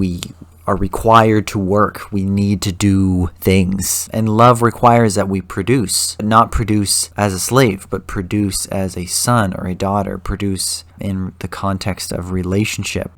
We are required to work. We need to do things. And love requires that we produce, not produce as a slave, but produce as a son or a daughter, produce in the context of relationship.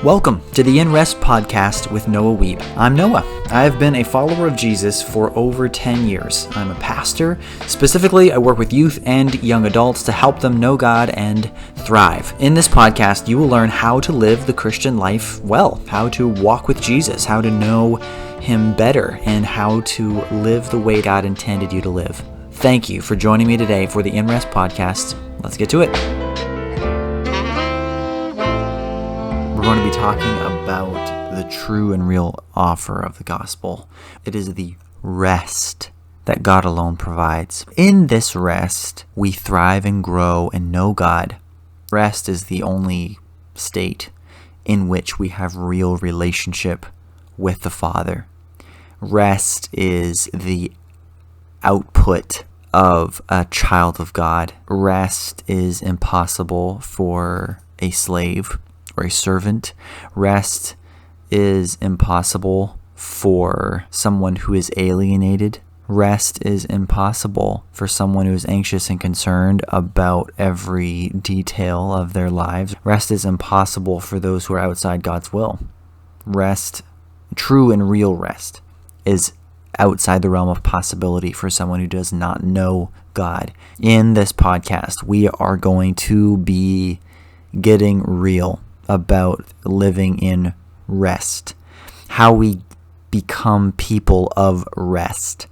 Welcome to the In Rest podcast with Noah Wiebe. I'm Noah. I have been a follower of Jesus for over 10 years. I'm a pastor. Specifically, I work with youth and young adults to help them know God and thrive. In this podcast, you will learn how to live the Christian life well, how to walk with Jesus, how to know Him better, and how to live the way God intended you to live. Thank you for joining me today for the In Rest podcast. Let's get to it. We're going to be talking about the true and real offer of the gospel. It is the rest that God alone provides. In this rest, we thrive and grow and know God. Rest is the only state in which we have real relationship with the Father. Rest is the output of a child of God. Rest is impossible for a slave or a servant. Rest is impossible for someone who is alienated. Rest is impossible for someone who is anxious and concerned about every detail of their lives. Rest is impossible for those who are outside God's will. Rest, true and real rest, is outside the realm of possibility for someone who does not know God. In this podcast, we are going to be getting real about living in rest, how we become people of rest.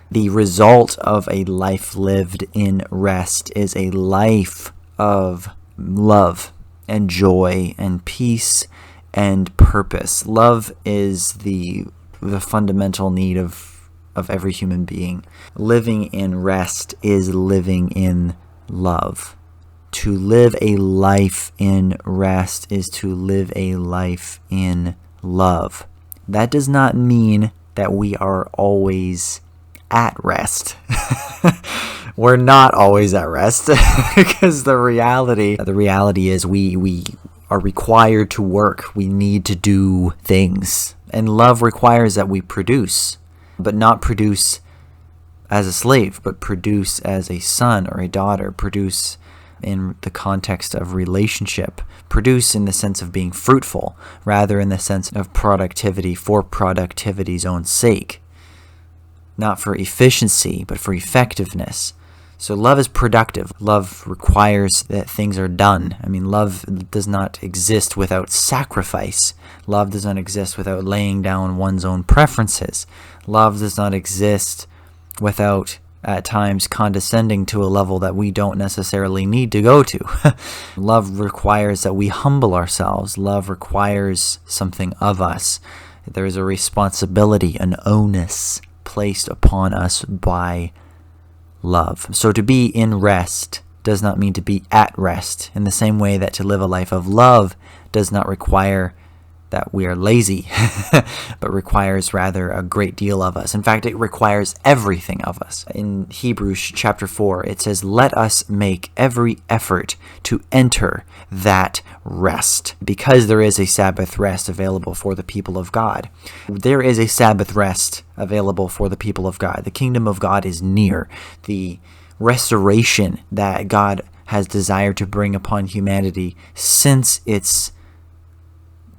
The result of a life lived in rest is a life of love and joy and peace and purpose. Love is the fundamental need of every human being. Living in rest is living in love. To live a life in rest is to live a life in love. That does not mean that we are always at rest. We're not always at rest because the reality is we are required to work. We need to do things. And love requires that we produce, but not produce as a slave, but produce as a son or a daughter, produce in the context of relationship, produce in the sense of being fruitful, rather in the sense of productivity for productivity's own sake. Not for efficiency, but for effectiveness. So love is productive. Love requires that things are done. Love does not exist without sacrifice. Love does not exist without laying down one's own preferences. Love does not exist without at times condescending to a level that we don't necessarily need to go to. Love requires that we humble ourselves. Love requires something of us. There is a responsibility, an onus placed upon us by love. So to be in rest does not mean to be at rest, in the same way that to live a life of love does not require that we are lazy, but requires rather a great deal of us. In fact, it requires everything of us. In Hebrews chapter 4, it says, "Let us make every effort to enter that rest," because there is a Sabbath rest available for the people of God. There is a Sabbath rest available for the people of God. The kingdom of God is near. The restoration that God has desired to bring upon humanity since its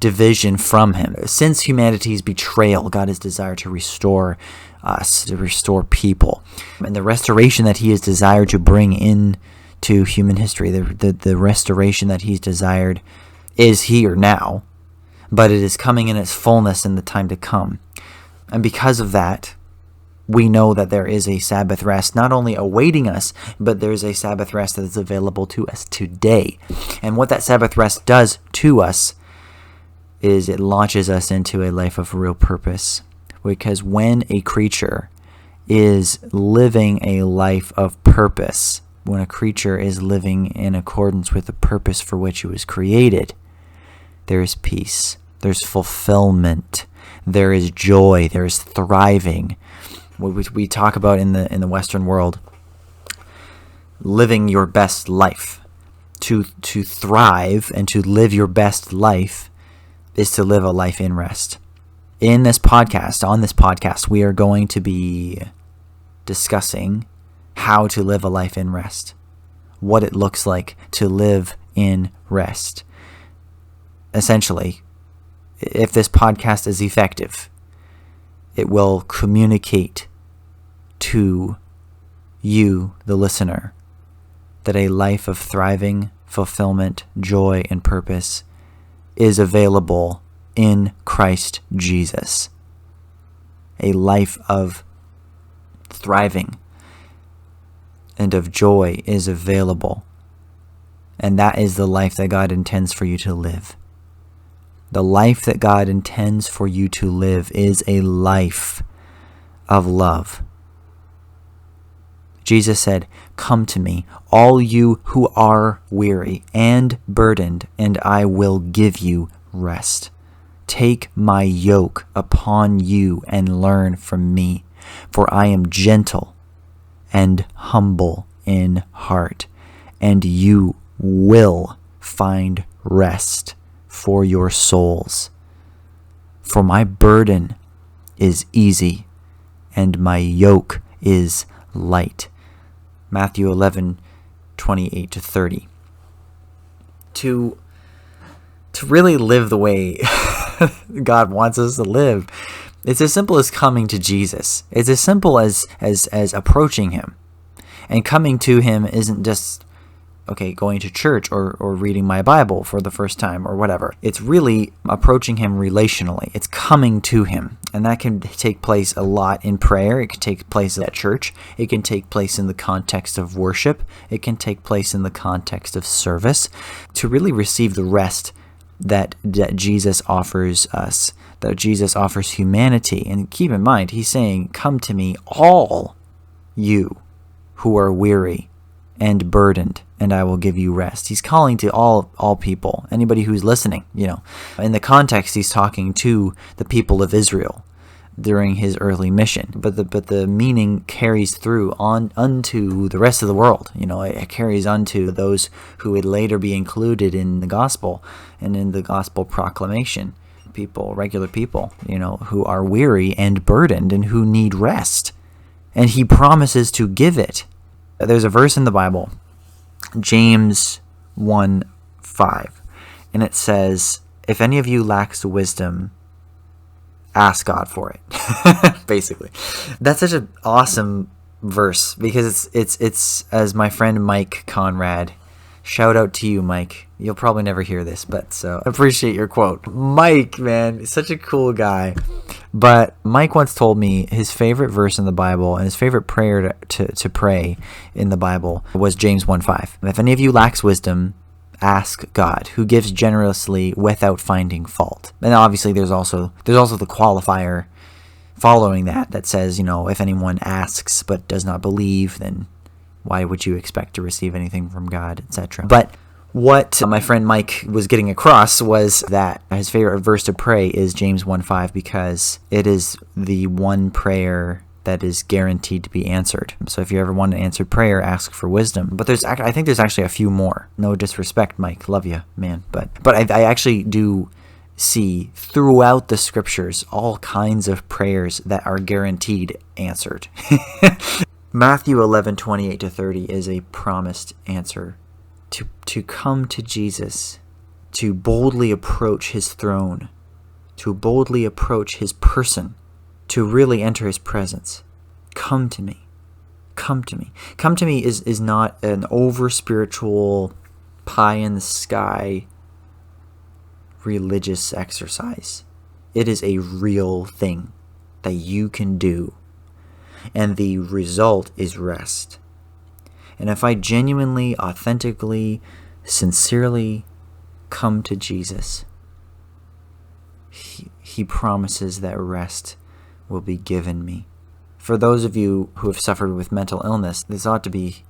division from Him. Since humanity's betrayal, God has desired to restore us, to restore people. And the restoration that He has desired to bring into human history, the restoration that He's desired is here now, but it is coming in its fullness in the time to come. And because of that, we know that there is a Sabbath rest not only awaiting us, but there's a Sabbath rest that is available to us today. And what that Sabbath rest does to us is it launches us into a life of real purpose. Because when a creature is living a life of purpose, when a creature is living in accordance with the purpose for which it was created, there is peace, there's fulfillment, there is joy, there is thriving. What we talk about in the Western world, living your best life. to thrive and to live your best life is to live a life in rest. On this podcast, we are going to be discussing how to live a life in rest, what it looks like to live in rest. Essentially, if this podcast is effective, it will communicate to you, the listener, that a life of thriving, fulfillment, joy, and purpose is available in Christ Jesus. A life of thriving and of joy is available. And that is the life that God intends for you to live. The life that God intends for you to live is a life of love. Jesus said, "Come to me, all you who are weary and burdened, and I will give you rest. Take my yoke upon you and learn from me, for I am gentle and humble in heart, and you will find rest for your souls. For my burden is easy, and my yoke is light." Matthew 11:28-30. To really live the way God wants us to live, it's as simple as coming to Jesus. It's as simple as approaching him. And coming to him isn't just, going to church or reading my Bible for the first time or whatever. It's really approaching him relationally. It's coming to him. And that can take place a lot in prayer. It can take place at church. It can take place in the context of worship. It can take place in the context of service. To really receive the rest that Jesus offers us, that Jesus offers humanity. And keep in mind, he's saying, "Come to me, all you who are weary and burdened, and I will give you rest." He's calling to all people, anybody who's listening. In the context, he's talking to the people of Israel during his early mission, but the meaning carries through unto the rest of the world. It carries unto those who would later be included in the gospel and in the gospel proclamation. Regular people, who are weary and burdened and who need rest, and he promises to give it. There's a verse in the Bible, James 1:5, and it says, "If any of you lacks wisdom, ask God for it." Basically, that's such an awesome verse because it's as my friend Mike Conrad, shout out to you, Mike. You'll probably never hear this, but so appreciate your quote. Mike, man, such a cool guy. But Mike once told me his favorite verse in the Bible and his favorite prayer to pray in the Bible was James 1:5. "If any of you lacks wisdom, ask God, who gives generously without finding fault." And obviously there's also the qualifier following that says, if anyone asks but does not believe, then why would you expect to receive anything from God, etc. But what my friend Mike was getting across was that his favorite verse to pray is James 1:5 because it is the one prayer that is guaranteed to be answered. So if you ever want an answered prayer, ask for wisdom. But I think there's actually a few more. No disrespect, Mike. Love you, man. But I actually do see throughout the scriptures all kinds of prayers that are guaranteed answered. Matthew 11:28-30 is a promised answer. To come to Jesus, to boldly approach his throne, to boldly approach his person, to really enter his presence. Come to me. Come to me. Come to me is not an over-spiritual, pie-in-the-sky religious exercise. It is a real thing that you can do. And the result is rest. And if I genuinely, authentically, sincerely come to Jesus, he promises that rest will be given me. For those of you who have suffered with mental illness, this ought to be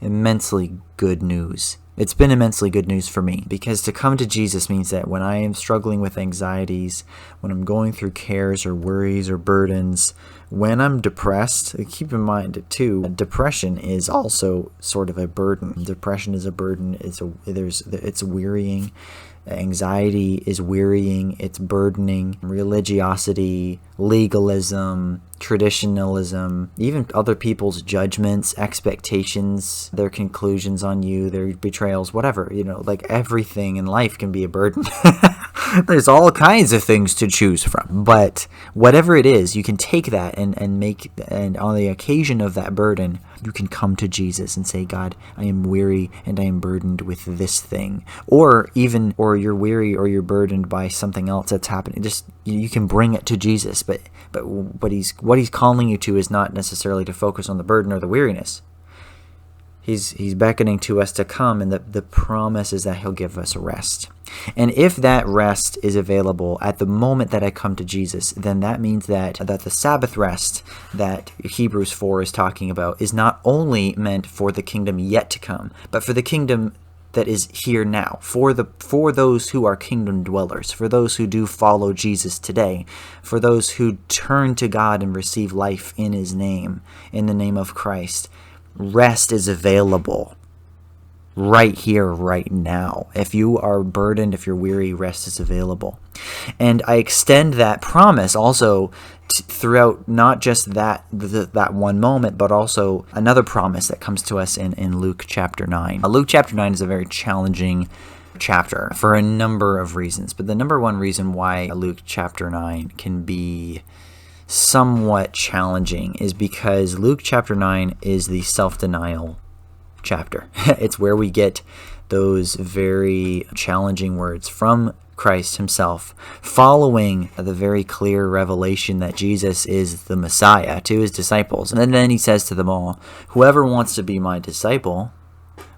immensely good news. It's been immensely good news for me, because to come to Jesus means that when I am struggling with anxieties, when I'm going through cares or worries or burdens, when I'm depressed, keep in mind too, depression is also sort of a burden. Depression is a burden. It's wearying. Anxiety is wearying, it's burdening. Religiosity, legalism, traditionalism, even other people's judgments, expectations, their conclusions on you, their betrayals, whatever, like everything in life can be a burden. There's all kinds of things to choose from, but whatever it is, you can take that and on the occasion of that burden, you can come to Jesus and say, God, I am weary and I am burdened with this thing. Or you're weary or you're burdened by something else that's happening. Just, you can bring it to Jesus, but what he's calling you to is not necessarily to focus on the burden or the weariness. He's beckoning to us to come, and the promise is that he'll give us rest. And if that rest is available at the moment that I come to Jesus, then that means that the Sabbath rest that Hebrews 4 is talking about is not only meant for the kingdom yet to come, but for the kingdom that is here now, for those who are kingdom dwellers, for those who do follow Jesus today, for those who turn to God and receive life in his name, in the name of Christ. Rest is available right here, right now. If you are burdened, if you're weary, rest is available. And I extend that promise also throughout not just that one moment, but also another promise that comes to us in Luke chapter 9. Luke chapter 9 is a very challenging chapter for a number of reasons. But the number one reason why Luke chapter 9 can be somewhat challenging is because Luke chapter 9 is the self-denial chapter. It's where we get those very challenging words from Christ himself, following the very clear revelation that Jesus is the Messiah to his disciples. And then he says to them all, whoever wants to be my disciple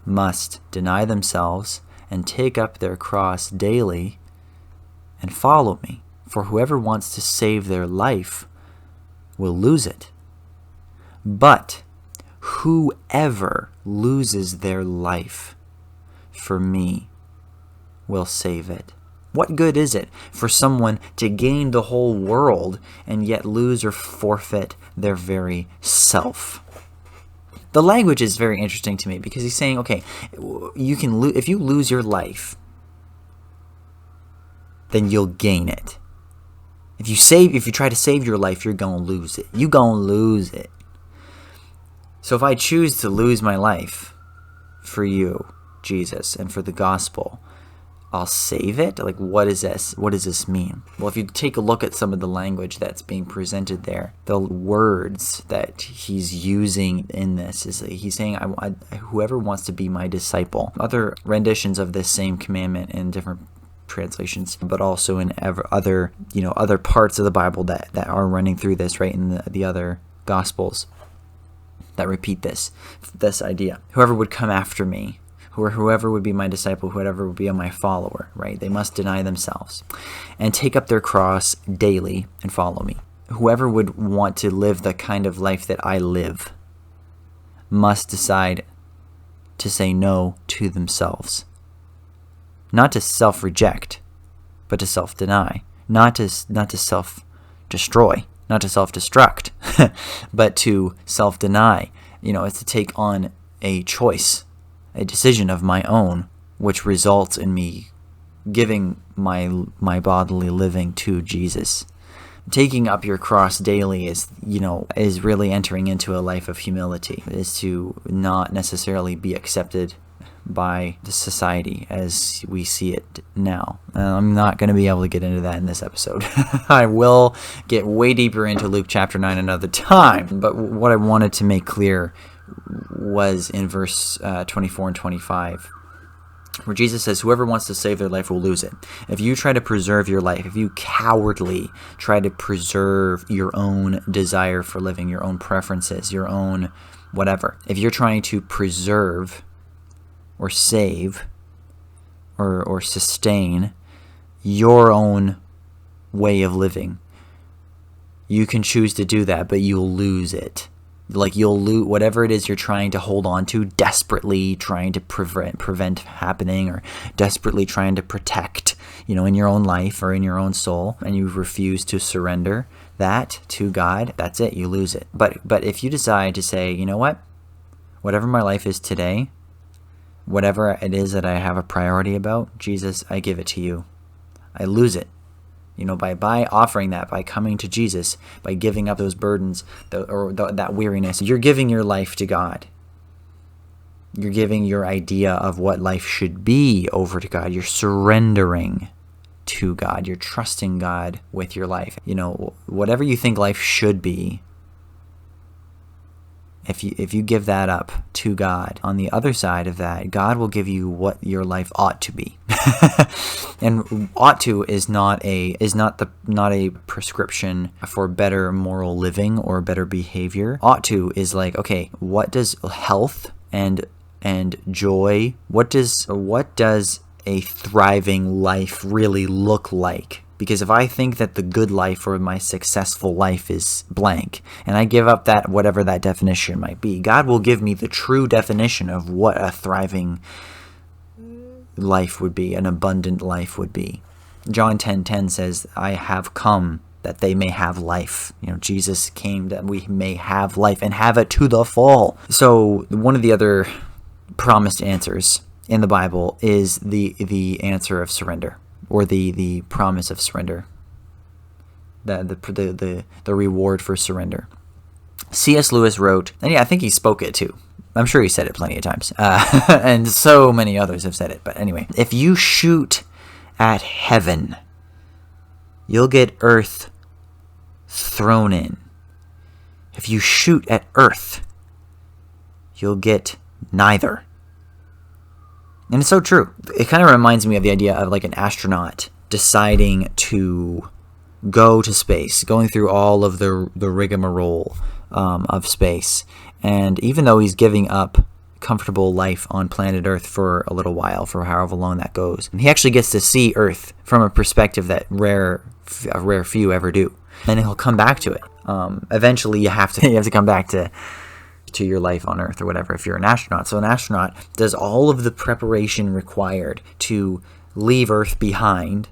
must deny themselves and take up their cross daily and follow me. For whoever wants to save their life will lose it. But whoever loses their life for me will save it. What good is it for someone to gain the whole world and yet lose or forfeit their very self? The language is very interesting to me because he's saying, okay, you can if you lose your life, then you'll gain it. If you try to save your life, you're going to lose it. You're going to lose it. So if I choose to lose my life for you, Jesus, and for the gospel, I'll save it? Like, what is this? What does this mean? Well, if you take a look at some of the language that's being presented there, the words that he's using in this is he's saying, whoever wants to be my disciple. Other renditions of this same commandment in different translations, but also in other parts of the Bible that are running through this, right, in the other Gospels that repeat this idea. Whoever would come after me, whoever would be my disciple, whoever would be my follower, right? They must deny themselves and take up their cross daily and follow me. Whoever would want to live the kind of life that I live must decide to say no to themselves. Not to self-reject, but to self-deny. Not to self-destroy, not to self-destruct, but to self-deny. It's to take on a choice, a decision of my own, which results in me giving my bodily living to Jesus. Taking up your cross daily is really entering into a life of humility, is to not necessarily be accepted by the society as we see it now. I'm not going to be able to get into that in this episode. I will get way deeper into Luke chapter 9 another time, but what I wanted to make clear was in verse 24 and 25, where Jesus says, whoever wants to save their life will lose it. If you try to preserve your life, if you cowardly try to preserve your own desire for living, your own preferences, your own whatever, if you're trying to preserve or save or sustain your own way of living, you can choose to do that, but you'll lose it. Like you'll lose whatever it is you're trying to hold on to, desperately trying to prevent happening, or desperately trying to protect, in your own life or in your own soul, and you refuse to surrender that to God. That's it. You lose it. But if you decide to say, you know what, whatever my life is today, whatever it is that I have a priority about, Jesus, I give it to you. I lose it. By offering that, by coming to Jesus, by giving up those burdens that weariness, you're giving your life to God. You're giving your idea of what life should be over to God. You're surrendering to God. You're trusting God with your life. Whatever you think life should be, if you give that up to God, on the other side of that, God will give you what your life ought to be. And ought to is not a prescription for better moral living or better behavior. Ought to is like, okay, what does health and joy, what does a thriving life really look like? Because if I think that the good life or my successful life is blank, and I give up that, whatever that definition might be, God will give me the true definition of what a thriving life would be, an abundant life would be. John 10:10 says, I have come that they may have life. Jesus came that we may have life and have it to the full. So one of the other promised answers in the Bible is the answer of surrender, or the promise of surrender, the reward for surrender. C.S. Lewis wrote, and I think he spoke it too. I'm sure he said it plenty of times, and so many others have said it. But anyway, if you shoot at heaven, you'll get earth thrown in. If you shoot at earth, you'll get neither. And it's so true. It kind of reminds me of the idea of like an astronaut deciding to go to space, going through all of the rigmarole of space. And even though he's giving up comfortable life on planet Earth for a little while, for however long that goes, he actually gets to see Earth from a perspective that a rare few ever do. And he'll come back to it. Eventually, you have to come back to your life on Earth or whatever if you're an astronaut. So an astronaut does all of the preparation required to leave Earth behind,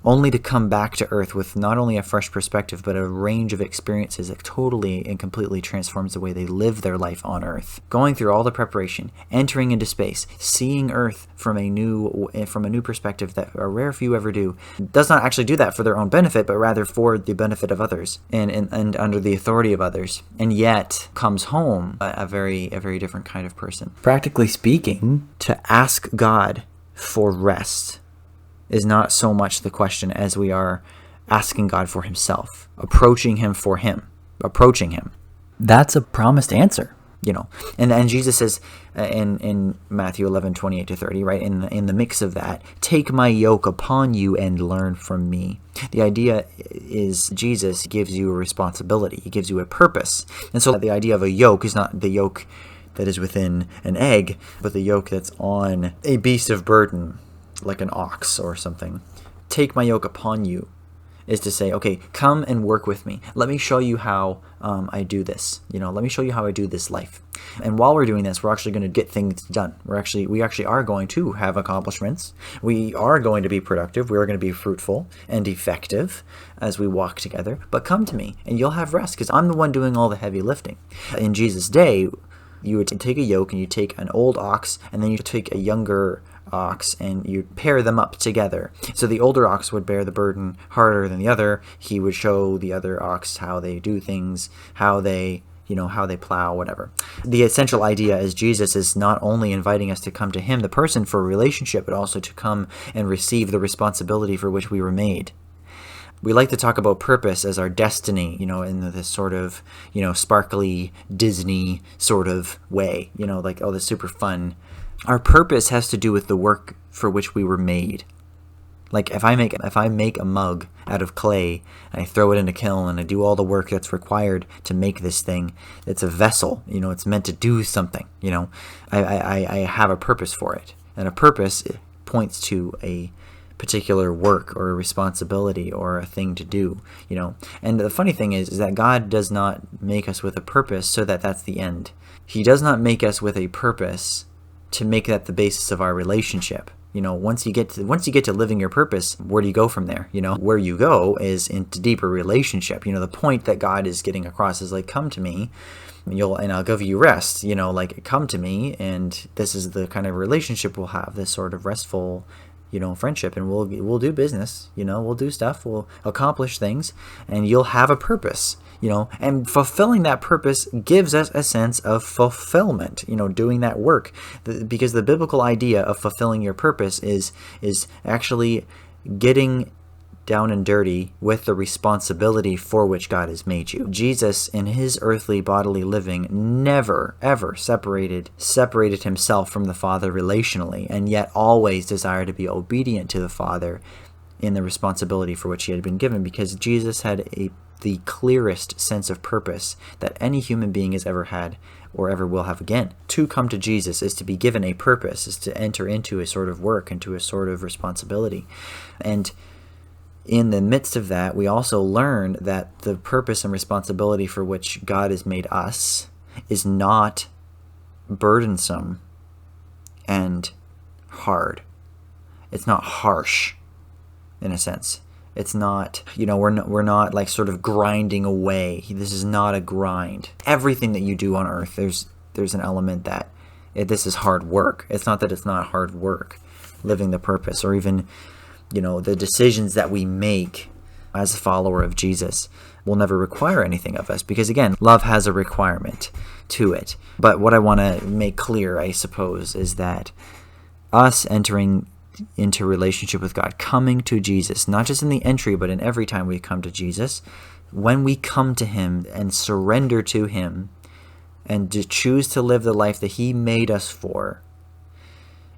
only to come back to Earth with not only a fresh perspective, but a range of experiences that totally and completely transforms the way they live their life on Earth. Going through all the preparation, entering into space, seeing Earth from a new perspective that a rare few ever do, does not actually do that for their own benefit, but rather for the benefit of others and under the authority of others, and yet comes home a very different kind of person. Practically speaking, to ask God for rest is not so much the question as we are asking God for himself, approaching him. That's a promised answer, And Jesus says in Matthew 11:28-30, right, in the mix of that, take my yoke upon you and learn from me. The idea is Jesus gives you a responsibility. He gives you a purpose. And so the idea of a yoke is not the yoke that is within an egg, but the yoke that's on a beast of burden, like an ox or something. Take my yoke upon you is to say, okay, come and work with me. Let me show you how I do this. Let me show you how I do this life. And while we're doing this, we're actually going to get things done. We actually are going to have accomplishments. We are going to be productive. We are going to be fruitful and effective as we walk together. But come to me and you'll have rest, because I'm the one doing all the heavy lifting. In Jesus' day, you would take a yoke and you take an old ox, and then you take a younger ox and you pair them up together. So the older ox would bear the burden harder than the other. He would show the other ox how they do things, how they plow, whatever. The essential idea is Jesus is not only inviting us to come to him, the person, for a relationship, but also to come and receive the responsibility for which we were made. We like to talk about purpose as our destiny, in this sort of, sparkly Disney sort of way, like, oh, this super fun. Our purpose has to do with the work for which we were made. Like if I make a mug out of clay and I throw it in a kiln and I do all the work that's required to make this thing, it's a vessel, it's meant to do something, I have a purpose for it. And a purpose points to a particular work or a responsibility or a thing to do, And the funny thing is that God does not make us with a purpose so that that's the end. He does not make us with a purpose to make that the basis of our relationship. Once you get to living your purpose, where do you go from there? Where you go is into deeper relationship. The point that God is getting across is like, come to me, and I'll give you rest. Like, come to me, and this is the kind of relationship we'll have. This sort of restful, friendship, and we'll do business. We'll do stuff. We'll accomplish things, and you'll have a purpose. And fulfilling that purpose gives us a sense of fulfillment, doing that work. Because the biblical idea of fulfilling your purpose is actually getting down and dirty with the responsibility for which God has made you. Jesus, in his earthly bodily living, never, ever separated himself from the Father relationally, and yet always desired to be obedient to the Father in the responsibility for which he had been given, because Jesus had the clearest sense of purpose that any human being has ever had or ever will have again. To come to Jesus is to be given a purpose, is to enter into a sort of work, into a sort of responsibility. And in the midst of that, we also learn that the purpose and responsibility for which God has made us is not burdensome and hard. It's not harsh, in a sense. It's not, we're not like sort of grinding away. This is not a grind. Everything that you do on earth, there's an element that this is hard work. It's not that it's not hard work, living the purpose, or even, the decisions that we make as a follower of Jesus will never require anything of us, because again, love has a requirement to it. But what I want to make clear, I suppose, is that us entering into relationship with God, coming to Jesus, not just in the entry, but in every time we come to Jesus, when we come to him and surrender to him and to choose to live the life that he made us for,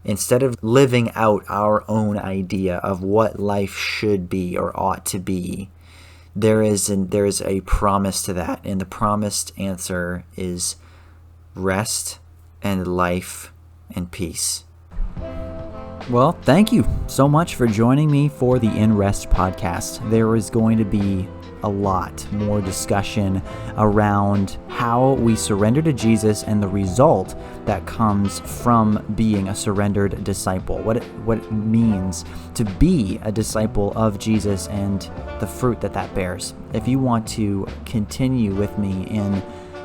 instead of living out our own idea of what life should be or ought to be, there is a promise to that, and the promised answer is rest and life and peace. Well, thank you so much for joining me for the In Rest podcast. There is going to be a lot more discussion around how we surrender to Jesus and the result that comes from being a surrendered disciple, what it means to be a disciple of Jesus and the fruit that bears. If you want to continue with me in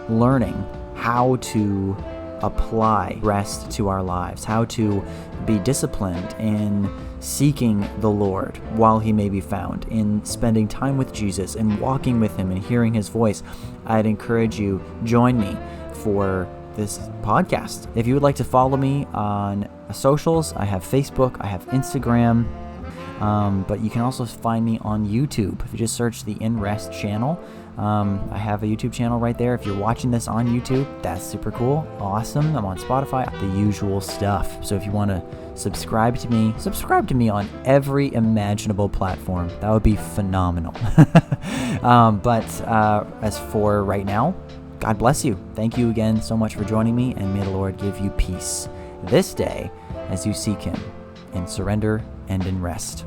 learning how to apply rest to our lives, how to be disciplined in seeking the Lord while he may be found, in spending time with Jesus and walking with him and hearing his voice, I'd encourage you, join me for this podcast. If you would like to follow me on socials, I have Facebook, I have Instagram, but you can also find me on YouTube. If you just search the In Rest channel, I have a YouTube channel right there. If you're watching this on YouTube, that's super cool. Awesome. I'm on Spotify, the usual stuff. So if you want to subscribe to me on every imaginable platform. That would be phenomenal. But as for right now, God bless you. Thank you again so much for joining me, and may the Lord give you peace this day as you seek him in surrender and in rest.